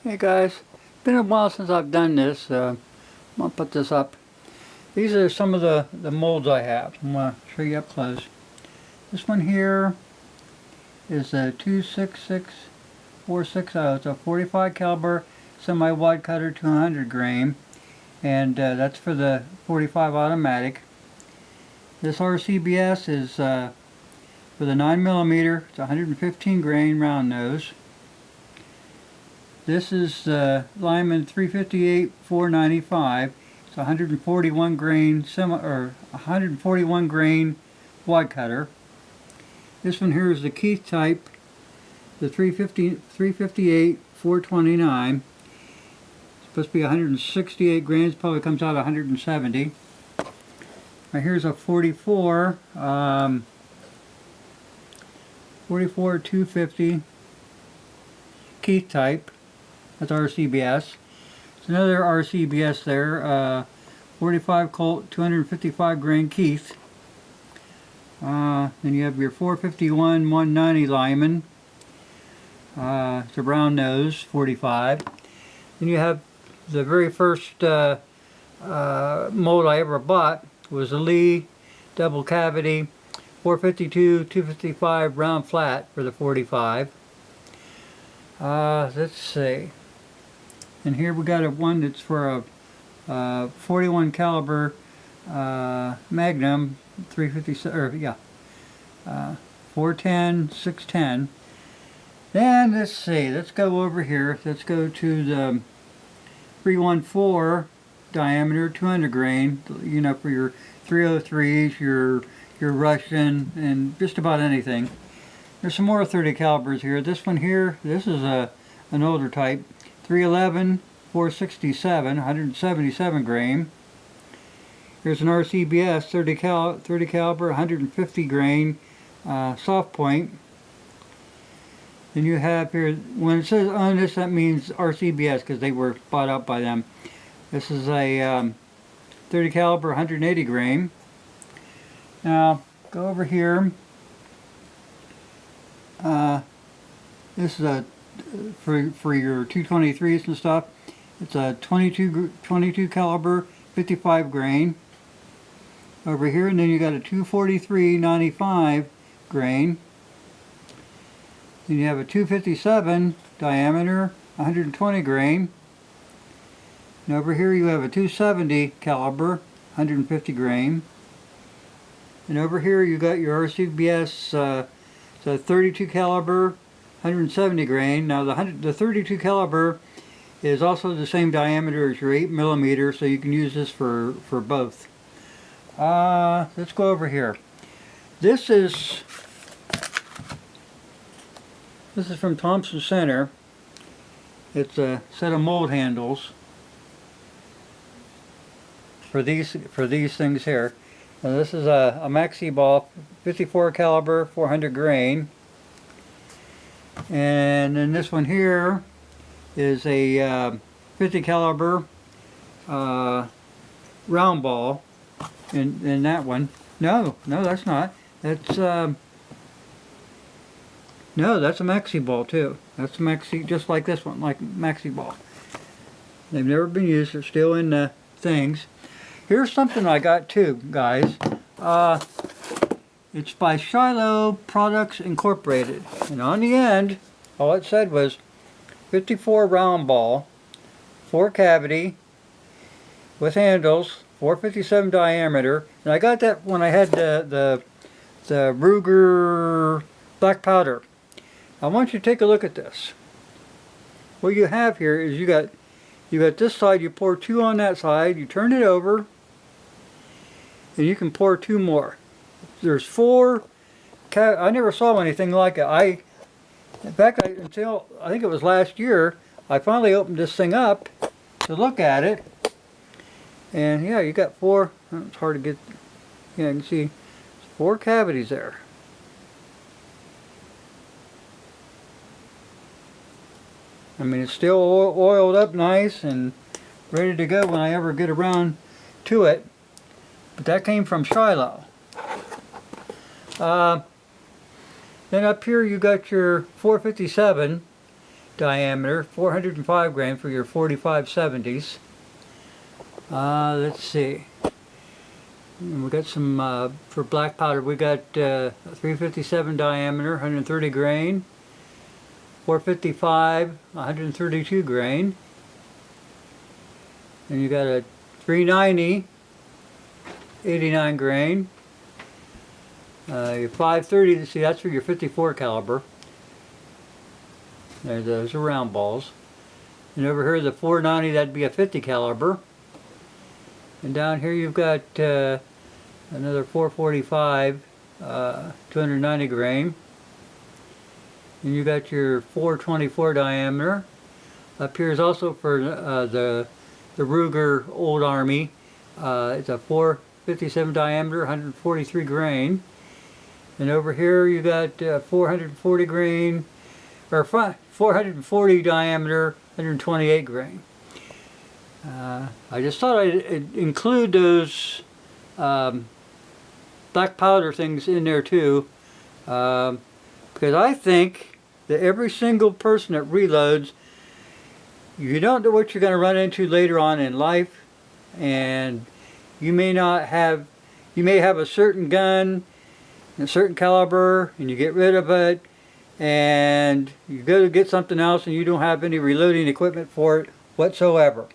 Hey guys, it's been a while since I've done this. I'm going to put this up. These are some of the molds I have. I'm going to show you up close. This one here is a 266-460. It's a 45 caliber semi-wide cutter 200 grain, and that's for the 45 automatic. This RCBS is for the 9mm. It's 115 grain round nose. This is Lyman-RCBS 495. It's 141 grain 141 grain wad cutter. This one here is the Keith type, the 358 429. It's supposed to be 168 grains. Probably comes out 170. Right here's a 44 250 Keith type. That's RCBS. It's another RCBS there, 45 Colt 255 grain Keith. Then you have your 451 190 Lyman. It's a brown nose 45. Then you have the very first mold I ever bought was a Lee double cavity 452 255 round flat for the 45. Let's see. And here we got one that's for a 41 caliber Magnum 350, 410 610. Then let's see. Let's go over here. Let's go to the 314 diameter 200 grain. You know, for your 303s, your Russian, and just about anything. There's some more 30 calibers here. This one here, this is an older type. 311 467, 177 grain. Here's an RCBS 30 caliber 150 grain soft point. Then you have here, when it says on this, that means RCBS because they were bought out by them. This is a 30 caliber 180 grain. Now go over here. This is a for your 223s and stuff. It's a 22 caliber 55 grain over here, and then you got a 243 95 grain. Then you have a 257 diameter 120 grain, and over here you have a 270 caliber 150 grain, and over here you got your RCBS. It's a 32 caliber 170 grain. Now the 32 caliber is also the same diameter as your 8mm, so you can use this for both. Let's go over here. This is from Thompson Center. It's a set of mold handles for these things here. Now this is a maxi ball 54 caliber 400 grain. And then this one here is a 50 caliber round ball. And that one, no, that's not. That's no, that's a maxi ball too. That's a maxi, just like this one, like maxi ball. They've never been used. They're still in the things. Here's something I got too, guys. It's by Shiloh Products Incorporated, and on the end, all it said was 54 round ball, 4 cavity, with handles, 457 diameter, and I got that when I had the Ruger black powder. I want you to take a look at this. What you have here is you got this side. You pour 2 on that side. You turn it over, and you can pour 2 more. There's 4. I never saw anything like it. In fact, until I think it was last year, I finally opened this thing up to look at it, and yeah, you got 4. It's hard to get. Yeah, you can see 4 cavities there. I mean, it's still oiled up nice and ready to go when I ever get around to it. But that came from Shiloh. Then up here you got your 457 diameter, 405 grain for your 4570s. Let's see. We got some for black powder. We got 357 diameter, 130 grain. 455, 132 grain. And you got a 390, 89 grain. Your 530, see, that's for your 54 caliber. There, those are round balls. And over here, the 490, that'd be a 50 caliber. And down here, you've got another 445, 290 grain. And you got your 424 diameter. Up here is also for the Ruger Old Army. It's a 457 diameter, 143 grain. And over here you got 440 grain, or 440 diameter, 128 grain. I just thought I'd include those black powder things in there too, because I think that every single person that reloads, you don't know what you're going to run into later on in life, and you may have a certain gun, a certain caliber, and you get rid of it, and you go to get something else and you don't have any reloading equipment for it whatsoever.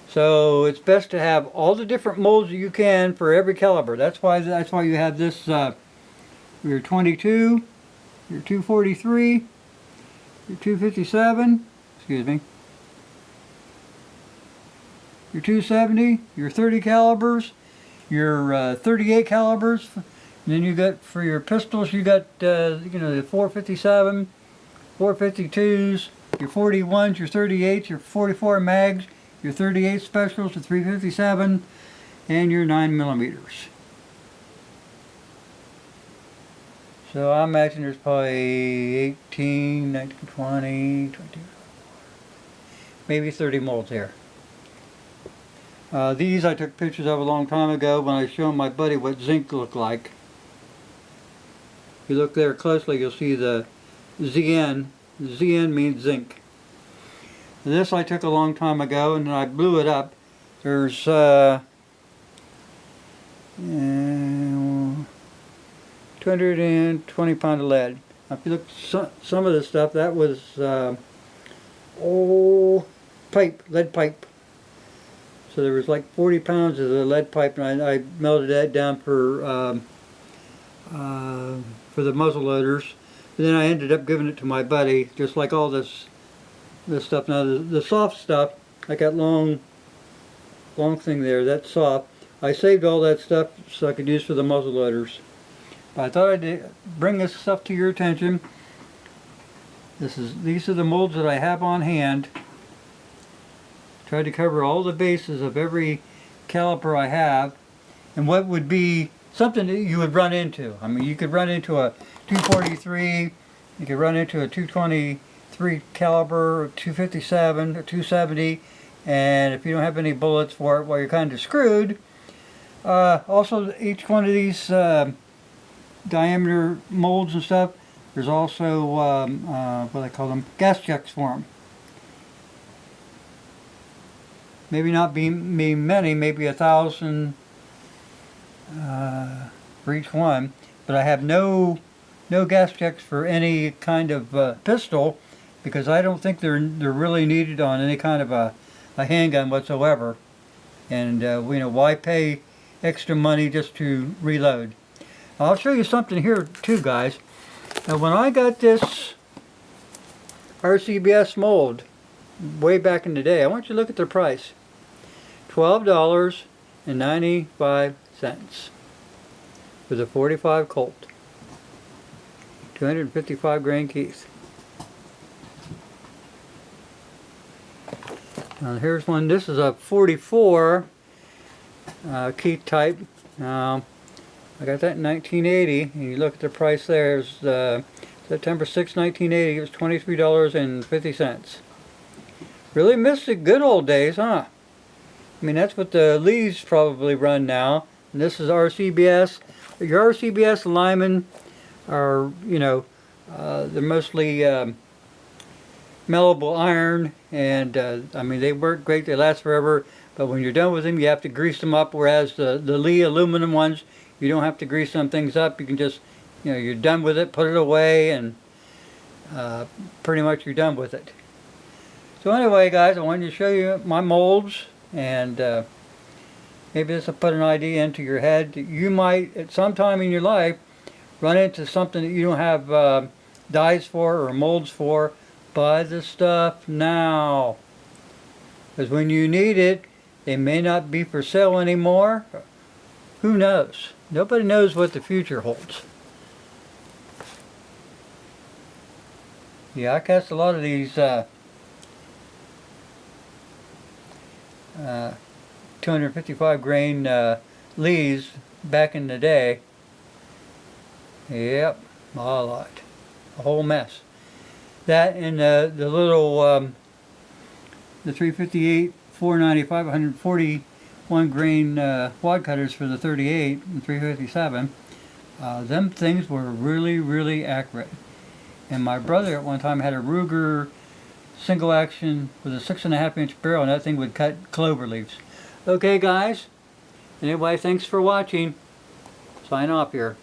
So it's best to have all the different molds that you can for every caliber. That's why you have this your 22, your 243, your 257, excuse me, your 270, your 30 calibers, your 38 calibers. And then you got, for your pistols, you got you know, the 457, 452s, your 41s, your 38s, your 44 mags, your 38 specials, the 357, and your 9mm. So I imagine there's probably 18, 19, 20, 22, maybe 30 molds here. These I took pictures of a long time ago when I showed my buddy what zinc looked like. If you look there closely, you'll see the ZN. ZN means zinc. This I took a long time ago, and then I blew it up. There's 220 pound of lead. Now, if you look at some of the stuff, that was old pipe, lead pipe. So there was like 40 pounds of the lead pipe, and I melted that down for the muzzle loaders. And then I ended up giving it to my buddy, just like all this stuff. Now the soft stuff, like that long thing there, that's soft. I saved all that stuff so I could use for the muzzle loaders. But I thought I'd bring this stuff to your attention. These are the molds that I have on hand. Tried to cover all the bases of every caliper I have, and what would be something that you would run into. I mean, you could run into a 243, you could run into a 223 caliber, a 257, a 270, and if you don't have any bullets for it, well, you're kind of screwed. Also, each one of these diameter molds and stuff, there's also what do they call them, gas checks for them. Maybe not be many, maybe 1,000 for each one, but I have no gas checks for any kind of pistol, because I don't think they're really needed on any kind of a handgun whatsoever. And you know, why pay extra money just to reload? I'll show you something here too, guys. Now, when I got this RCBS mold way back in the day, I want you to look at the price. $12.95 for the 45 Colt. 255 grain Keith. Now here's one. This is a 44 Keith type. Now I got that in 1980, and you look at the price there. It's September 6, 1980. It was $23.50. Really missed the good old days, huh? I mean, that's what the Lees probably run now. And this is RCBS. Your RCBS Lyman are, you know, they're mostly malleable iron, and I mean, they work great, they last forever, but when you're done with them you have to grease them up, whereas the Lee aluminum ones, you don't have to grease some things up. You can just, you know, you're done with it, put it away, and pretty much you're done with it. So anyway guys, I wanted to show you my molds, and maybe this will put an idea into your head that you might at some time in your life run into something that you don't have dies for or molds for. Buy the stuff now, because when you need it, they may not be for sale anymore. Who knows? Nobody knows what the future holds. Yeah, I cast a lot of these 255 grain Lees back in the day. Yep, a lot. A whole mess. That and the little the 358, 495, 141 grain wad cutters for the 38 and 357. Them things were really accurate. And my brother at one time had a Ruger single action with a 6.5 inch barrel, and that thing would cut clover leaves. Okay guys, anyway, thanks for watching. Sign off here.